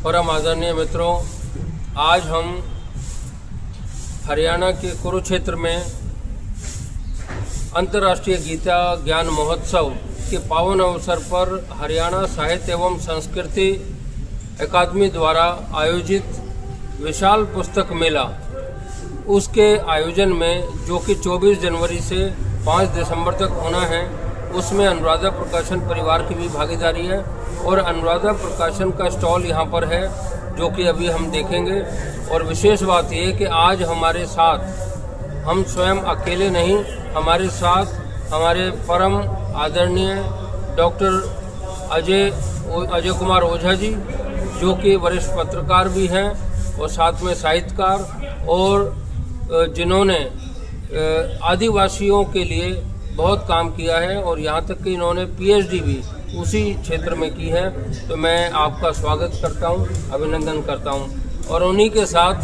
परम आदरणीय मित्रों, आज हम हरियाणा के कुरुक्षेत्र में अंतर्राष्ट्रीय गीता ज्ञान महोत्सव के पावन अवसर पर हरियाणा साहित्य एवं संस्कृति अकादमी द्वारा आयोजित विशाल पुस्तक मेला, उसके आयोजन में जो कि 24 जनवरी से 5 दिसंबर तक होना है, उसमें अनुराधा प्रकाशन परिवार की भी भागीदारी है और अनुराधा प्रकाशन का स्टॉल यहाँ पर है, जो कि अभी हम देखेंगे। और विशेष बात यह है कि आज हमारे साथ हम स्वयं अकेले नहीं, हमारे साथ हमारे परम आदरणीय डॉक्टर अजय कुमार ओझा जी, जो कि वरिष्ठ पत्रकार भी हैं और साथ में साहित्यकार, और जिन्होंने आदिवासियों के लिए बहुत काम किया है और यहाँ तक कि इन्होंने पीएचडी भी उसी क्षेत्र में की है। तो मैं आपका स्वागत करता हूँ, अभिनंदन करता हूँ। और उन्हीं के साथ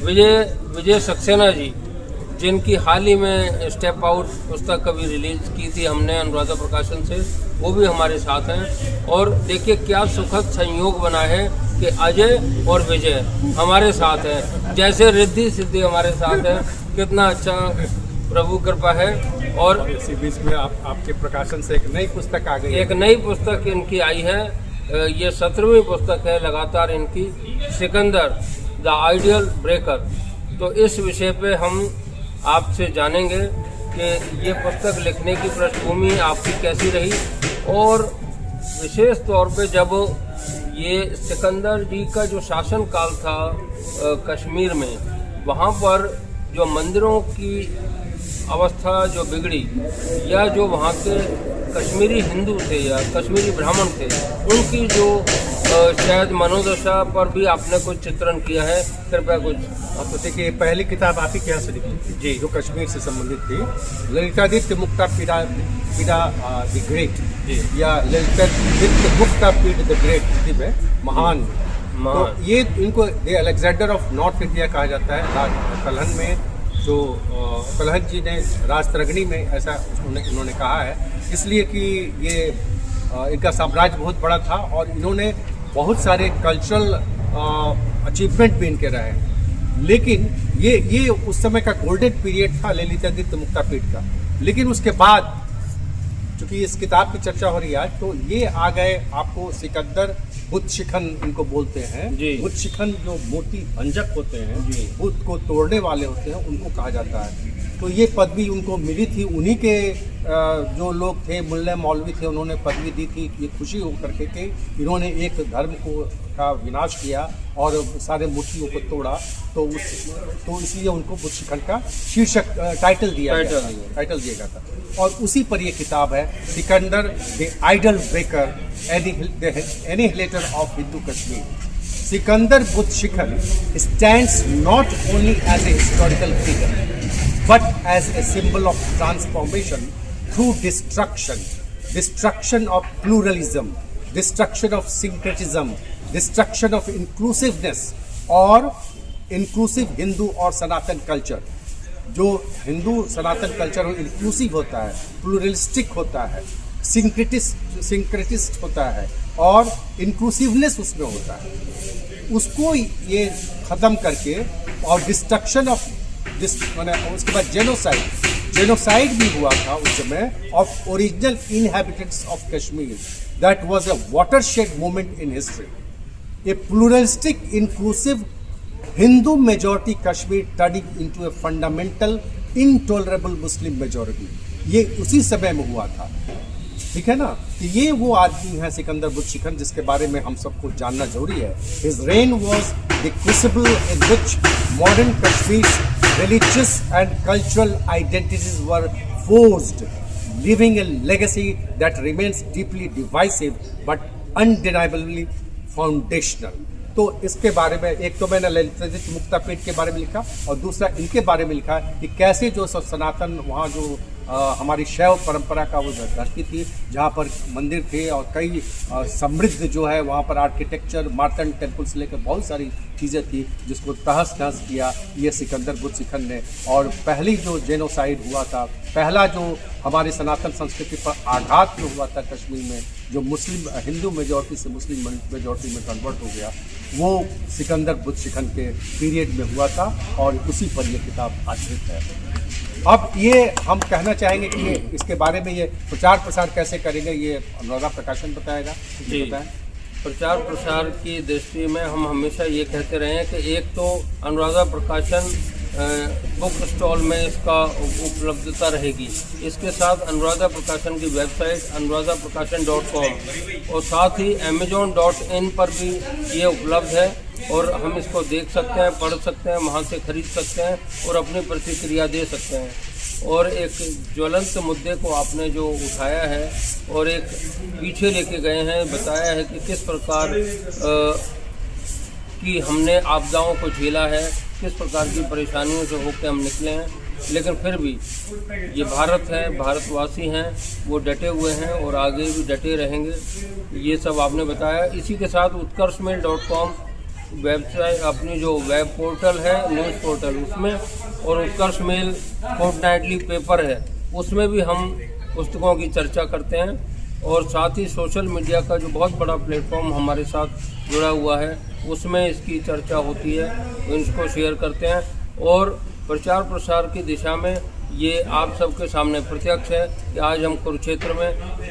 विजय सक्सेना जी, जिनकी हाल ही में स्टेप आउट पुस्तक कभी रिलीज की थी हमने अनुराधा प्रकाशन से, वो भी हमारे साथ हैं। और देखिए क्या सुखद संयोग बना है कि अजय और विजय हमारे साथ हैं, जैसे रिद्धि सिद्धि हमारे साथ है। कितना अच्छा प्रभु कृपा है। और इसी बीच में आपके प्रकाशन से एक नई पुस्तक आ गई है। एक नई पुस्तक इनकी आई है, ये 17वीं पुस्तक है लगातार इनकी, सिकंदर द आइडियल ब्रेकर। तो इस विषय पे हम आपसे जानेंगे कि ये पुस्तक लिखने की पृष्ठभूमि आपकी कैसी रही, और विशेष तौर पे जब ये सिकंदर जी का जो शासन काल था कश्मीर में, वहाँ पर जो मंदिरों की अवस्था जो बिगड़ी, या जो वहाँ के कश्मीरी हिंदू थे या कश्मीरी ब्राह्मण थे, उनकी जो शायद मनोदशा पर भी आपने कुछ चित्रण किया है। कृपया कुछ। तो देखिए, पहली किताब आप ही के यहाँ से लिखी थी जी, जो कश्मीर से संबंधित थी, ललितादित्य मुक्तापीड द ग्रेट, या ललितादित्य मुक्तापीड द ग्रेट में महान। तो ये इनको अलेक्जेंडर ऑफ नॉर्थ इंडिया कहा जाता है। कलहन में जो कलहन जी ने राजतरंगिणी में ऐसा उन्होंने कहा है, इसलिए कि ये इनका साम्राज्य बहुत बड़ा था और इन्होंने बहुत सारे कल्चरल अचीवमेंट भी इनके रहे। लेकिन ये उस समय का गोल्डन पीरियड था ललितादित्य मुक्तापीड का। लेकिन उसके बाद चूंकि इस किताब की चर्चा हो रही है, तो ये आ गए आपको सिकंदर बुद्ध शिखन इनको बोलते हैं। बुद्ध शिखन जो मूर्ति भंजक होते हैं, बुद्ध को तोड़ने वाले होते हैं, उनको कहा जाता है। तो ये पदवी उनको मिली थी, उन्हीं के जो लोग थे, मुल्ला मौलवी थे, उन्होंने पदवी दी थी, ये खुशी होकर के कि इन्होंने एक धर्म का विनाश किया और सारे मूर्तियों को तोड़ा। तो इसलिए उनको बुद्ध शिखन का शीर्षक टाइटल दिया गया था। और उसी पर ये किताब है, Sikandar the idol breaker, annihilator of Hindu Kashmir. Sikandar Butshikan stands not only as a historical figure but as a symbol of transformation through destruction of pluralism, destruction of syncretism, destruction of inclusiveness और inclusive हिंदू और सनातन कल्चर। जो हिंदू सनातन culture inclusive होता है, pluralistic होता है, सिंक्रेटिस्ट होता है और इंक्लूसिवनेस उसमें होता है, उसको ये ख़त्म करके, और डिस्ट्रक्शन ऑफ उसके बाद जेनोसाइड भी हुआ था उस समय of original inhabitants of Kashmir. That was a watershed moment in history. A pluralistic inclusive Hindu majority Kashmir turning into a fundamental intolerable Muslim majority। ये उसी समय में हुआ था, ठीक है ना। तो ये वो आदमी है सिकंदर बुद्ध शिखन, जिसके बारे में हम सबको जानना जरूरी है। His reign was the crucible in which modern Kashmir's religious and cultural identities were forged, leaving a legacy that remains deeply divisive but undeniably foundational। तो इसके बारे में एक तो मैंने ललितादित्य मुक्तापीड के बारे में लिखा, और दूसरा इनके बारे में लिखा कि कैसे जो सनातन वहाँ जो हमारी शैव परंपरा का वो धरती थी, जहाँ पर मंदिर थे और कई समृद्ध जो है वहाँ पर आर्किटेक्चर, मार्तंड टेम्पल से लेकर बहुत सारी चीज़ें थी जिसको तहस नहस किया ये सिकंदर बुतसिखन ने। और पहली जो जेनोसाइड हुआ था, पहला जो हमारे सनातन संस्कृति पर आघात जो हुआ था कश्मीर में, जो मुस्लिम हिंदू मेजॉरिटी से मुस्लिम मेजॉरिटी में कन्वर्ट हो गया, वो सिकंदर बुतसिखन के पीरियड में हुआ था और उसी पर ये किताब आधारित है। अब ये हम कहना चाहेंगे कि ये इसके बारे में ये प्रचार प्रसार कैसे करेंगे, ये अनुराधा प्रकाशन बताएगा। जी, प्रचार प्रसार की दृष्टि में हम हमेशा ये कहते रहे हैं कि एक तो अनुराधा प्रकाशन बुक स्टॉल में इसका उपलब्धता रहेगी, इसके साथ अनुराधा प्रकाशन की वेबसाइट anuradhaprakasan.com और साथ ही amazon.in पर भी ये उपलब्ध है और हम इसको देख सकते हैं, पढ़ सकते हैं, वहाँ से खरीद सकते हैं और अपनी प्रतिक्रिया दे सकते हैं। और एक ज्वलंत मुद्दे को आपने जो उठाया है और एक पीछे लेके गए हैं, बताया है कि किस प्रकार कि हमने आपदाओं को झेला है, किस प्रकार की परेशानियों से होकर हम निकले हैं, लेकिन फिर भी ये भारत है, भारतवासी हैं, वो डटे हुए हैं और आगे भी डटे रहेंगे, ये सब आपने बताया। इसी के साथ utkarshmail.com वेबसाइट, अपनी जो वेब पोर्टल है, न्यूज़ पोर्टल, उसमें और उत्कर्ष मेल फोर्टनाइटली पेपर है, उसमें भी हम पुस्तकों की चर्चा करते हैं। और साथ ही सोशल मीडिया का जो बहुत बड़ा प्लेटफॉर्म हमारे साथ जुड़ा हुआ है, उसमें इसकी चर्चा होती है, तो इसको शेयर करते हैं। और प्रचार प्रसार की दिशा में ये आप सबके सामने प्रत्यक्ष है कि आज हम कुरुक्षेत्र में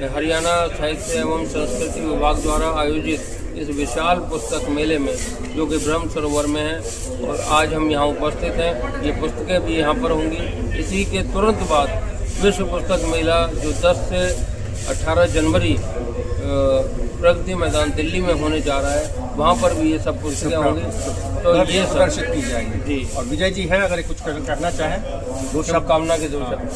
हरियाणा साहित्य एवं संस्कृति विभाग द्वारा आयोजित इस विशाल पुस्तक मेले में, जो कि ब्रह्म सरोवर में है, और आज हम यहाँ उपस्थित हैं। ये पुस्तकें भी यहाँ पर होंगी। इसी के तुरंत बाद विश्व पुस्तक मेला जो 10 से 18 जनवरी प्रगति मैदान दिल्ली में होने जा रहा है, वहाँ पर भी ये सब पुस्तकें होंगी, तो ये प्रदर्शित की जाएंगी। जी, और विजय जी हैं, अगर कुछ करना चाहें, दो शुभकामना के 2 शब्द।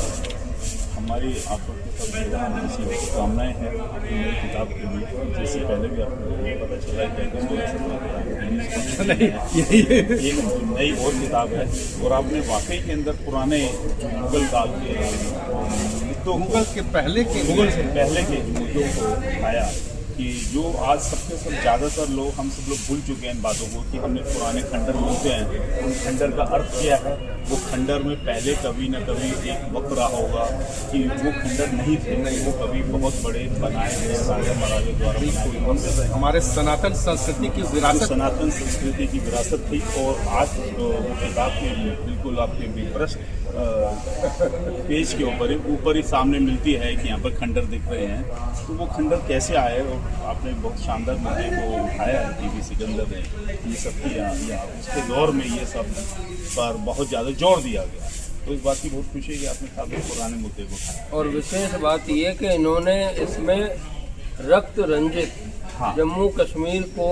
हमारी आप शुभकामनाएँ हैं आपकी नई किताब के लिए। जैसे पहले भी आपको पता चला है कि एक नई और किताब है, और आपने वाकई के अंदर पुराने जो मुगल काल के तो मुगल से पहले के मुद्दों को उठाया कि जो आज सबके सब ज़्यादातर लोग, हम सब लोग भूल चुके हैं इन बातों को कि हमने पुराने खंडर मिलते हैं, उन खंडर का अर्थ क्या है। वो खंडर में पहले कभी न कभी एक वक्त रहा होगा कि वो खंडर नहीं थे, वो कभी बहुत बड़े बनाए गए राजा महाराजा द्वारा बनाए गए। हमारे सनातन संस्कृति की विरासत, सनातन संस्कृति की विरासत थी। और आज वो किताब में बिल्कुल आपके विपृष्ठ पेज के ऊपर ही सामने मिलती है कि यहाँ पर खंडर दिख रहे हैं। तो वो खंडर कैसे आए, और आपने बहुत शानदार मुद्दे को उठाया है टीवी सिकंदर ने, ये सब किया, या उसके दौर में ये सब पर बहुत ज़्यादा जोर दिया गया। तो इस बात की बहुत खुशी है कि आपने काफ़ी पुराने मुद्दे को उठाया। और विशेष बात ये कि इन्होंने इसमें रक्त रंजित जम्मू कश्मीर को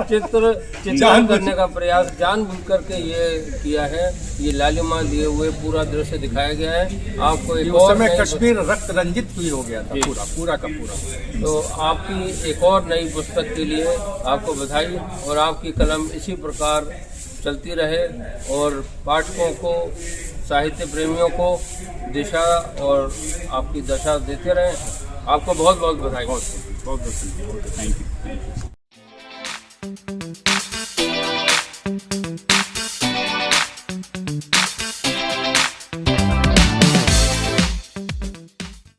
चित्रण करने का प्रयास जानबूझ करके ये किया है। ये लालिमा दिए हुए पूरा दृश्य दिखाया गया है आपको। एक और समय कश्मीर रक्त रंजित भी हो गया था, पूरा का पूरा। तो आपकी एक और नई पुस्तक के लिए आपको बधाई, और आपकी कलम इसी प्रकार चलती रहे और पाठकों को, साहित्य प्रेमियों को दिशा और आपकी दशा देते रहें। आपको बहुत बहुत बधाई। बहुत थैंक यू।